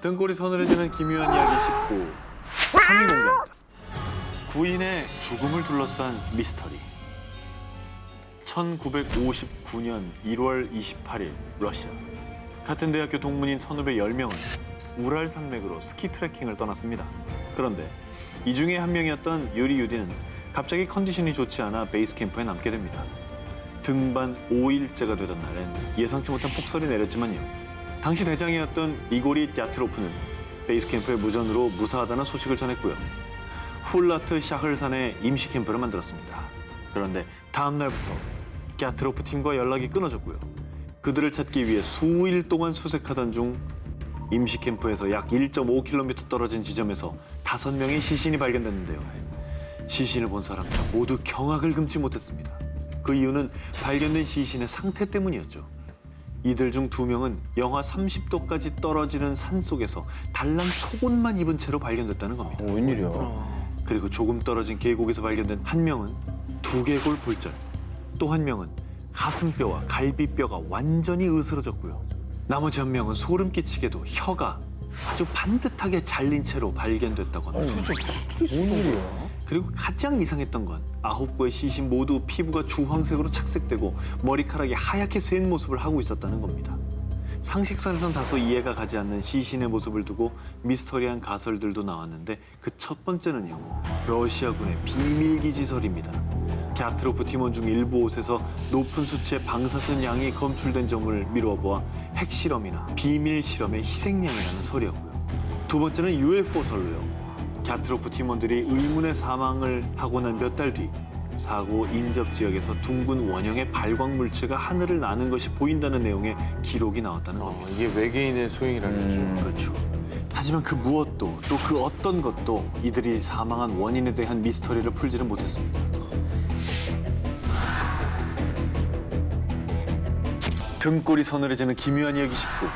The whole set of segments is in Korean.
등골이 서늘해지는 기묘한 이야기 19. 3위 공개합니다. 구인의 죽음을 둘러싼 미스터리. 1959년 1월 28일 러시아. 같은 대학교 동문인 선후배 10명은 우랄 산맥으로 스키 트레킹을 떠났습니다. 그런데 이 중에 한 명이었던 유리 유디는 갑자기 컨디션이 좋지 않아 베이스 캠프에 남게 됩니다. 등반 5일째가 되던 날엔 예상치 못한 폭설이 내렸지만요. 당시 대장이었던 이고리 갸트로프는 베이스 캠프에 무전으로 무사하다는 소식을 전했고요. 훌라트 샤흐르산에 임시 캠프를 만들었습니다. 그런데 다음 날부터 갸트로프 팀과 연락이 끊어졌고요. 그들을 찾기 위해 수일 동안 수색하던 중 임시 캠프에서 약 1.5km 떨어진 지점에서 5명의 시신이 발견됐는데요. 시신을 본 사람들 모두 경악을 금치 못했습니다. 그 이유는 발견된 시신의 상태 때문이었죠. 이들 중 2명은 영하 30도까지 떨어지는 산속에서 달랑 속옷만 입은 채로 발견됐다는 겁니다. 웬일이야? 그리고 조금 떨어진 계곡에서 발견된 한 명은 두개골 골절, 또 한 명은 가슴뼈와 갈비뼈가 완전히 으스러졌고요. 나머지 한 명은 소름 끼치게도 혀가 아주 반듯하게 잘린 채로 발견됐다고 합니다. 웬일이야? 그리고 가장 이상했던 건 9구의 시신 모두 피부가 주황색으로 착색되고 머리카락이 하얗게 센 모습을 하고 있었다는 겁니다. 상식선에선 다소 이해가 가지 않는 시신의 모습을 두고 미스터리한 가설들도 나왔는데 그 첫 번째는요. 러시아군의 비밀기지설입니다. 갸트로프 팀원 중 일부 옷에서 높은 수치의 방사선 양이 검출된 점을 미루어 보아 핵실험이나 비밀 실험의 희생양이라는 설이었고요. 두 번째는 UFO설로요. 갸트로프 팀원들이 의문의 사망을 하고 난 몇 달 뒤 사고 인접 지역에서 둥근 원형의 발광 물체가 하늘을 나는 것이 보인다는 내용의 기록이 나왔다는 겁니다. 이게 외계인의 소행이라는 거죠. 그렇죠. 하지만 그 무엇도 또 그 어떤 것도 이들이 사망한 원인에 대한 미스터리를 풀지는 못했습니다. 등골이 서늘해지는 기묘한 이야기 19.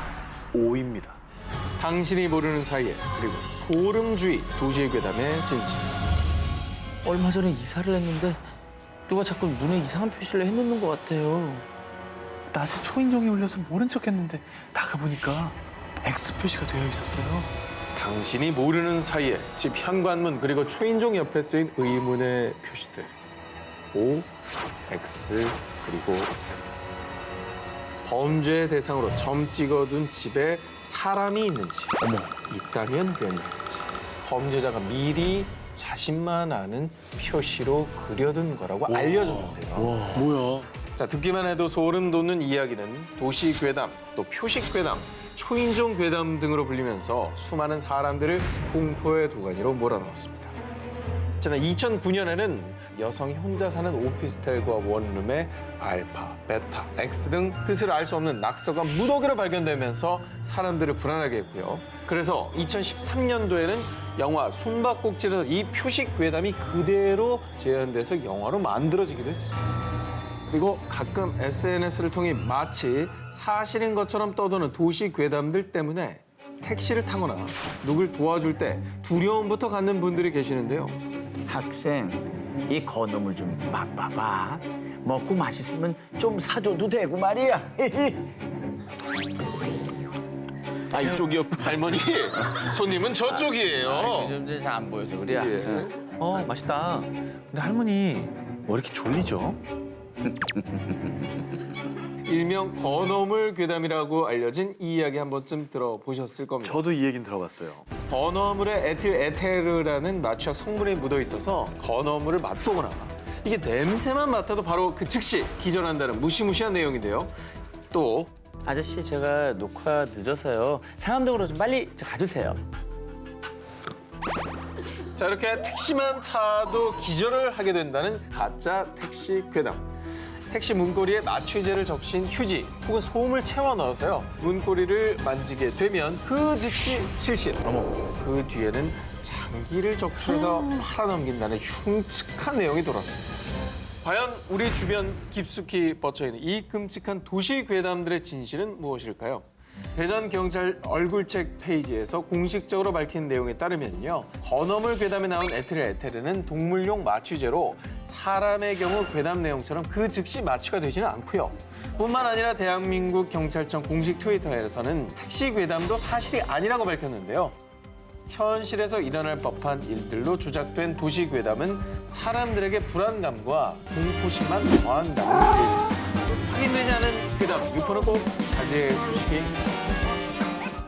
5위입니다. 당신이 모르는 사이에 그리고 소름주의 도시의 괴담의 진실. 얼마 전에 이사를 했는데 누가 자꾸 문에 이상한 표시를 해놓는 것 같아요. 낮에 초인종이 울려서 모른 척했는데 나가보니까 X 표시가 되어 있었어요. 당신이 모르는 사이에 집 현관문 그리고 초인종 옆에 쓰인 의문의 표시들. O, X, 그리고 Z. 범죄 대상으로 점 찍어둔 집에 사람이 있는지, 있다면 몇 명인지, 범죄자가 미리 자신만 아는 표시로 그려둔 거라고 알려줬는데요. 뭐야? 자, 듣기만 해도 소름 돋는 이야기는 도시 괴담, 또 표식 괴담, 초인종 괴담 등으로 불리면서 수많은 사람들을 공포의 도가니로 몰아넣었습니다. 지난 2009년에는 여성이 혼자 사는 오피스텔과 원룸에 알파, 베타, X 등 뜻을 알 수 없는 낙서가 무더기로 발견되면서 사람들을 불안하게 했고요. 그래서 2013년도에는 영화 숨바꼭질에서 이 표식 괴담이 그대로 재현돼서 영화로 만들어지기도 했습니다. 그리고 가끔 SNS를 통해 마치 사실인 것처럼 떠도는 도시 괴담들 때문에 택시를 타거나 누굴 도와줄 때 두려움부터 갖는 분들이 계시는데요. 학생, 이 건어물 좀 맛봐봐. 먹고 맛있으면 좀 사줘도 되고 말이야. 아, 이쪽이었고 할머니, 손님은 저쪽이에요. 요즘 잘 안 보여서 그래. 예. 맛있다. 근데 할머니 왜 이렇게 졸리죠? 일명 건어물 괴담이라고 알려진 이 이야기 한 번쯤 들어보셨을 겁니다. 저도 이 얘기는 들어봤어요. 건어물에 에틸 에테르라는 마취약 성분이 묻어 있어서 건어물을 맛보거나 이게 냄새만 맡아도 바로 그 즉시 기절한다는 무시무시한 내용인데요. 또 아저씨, 제가 녹화 늦어서요. 상암동으로 좀 빨리 가주세요. 자, 이렇게 택시만 타도 기절을 하게 된다는 가짜 택시 괴담. 택시 문고리에 마취제를 적신 휴지 혹은 솜을 채워 넣어서요. 문고리를 만지게 되면 그 즉시 실신. 그 뒤에는 장기를 적출해서 팔아넘긴다는 흉측한 내용이 돌았습니다. 과연 우리 주변 깊숙이 뻗쳐있는 이 끔찍한 도시 괴담들의 진실은 무엇일까요? 대전경찰 얼굴책 페이지에서 공식적으로 밝힌 내용에 따르면요. 건어물 괴담에 나온 에틸 에테르는 동물용 마취제로 사람의 경우 괴담 내용처럼 그 즉시 마취가 되지는 않고요. 뿐만 아니라 대한민국 경찰청 공식 트위터에서는 택시 괴담도 사실이 아니라고 밝혔는데요. 현실에서 일어날 법한 일들로 조작된 도시 괴담은 사람들에게 불안감과 공포심만 더한다는 얘기입니다. 확인되지 않은 괴담, 유포는 꼭 자제해 주시기 바랍니다.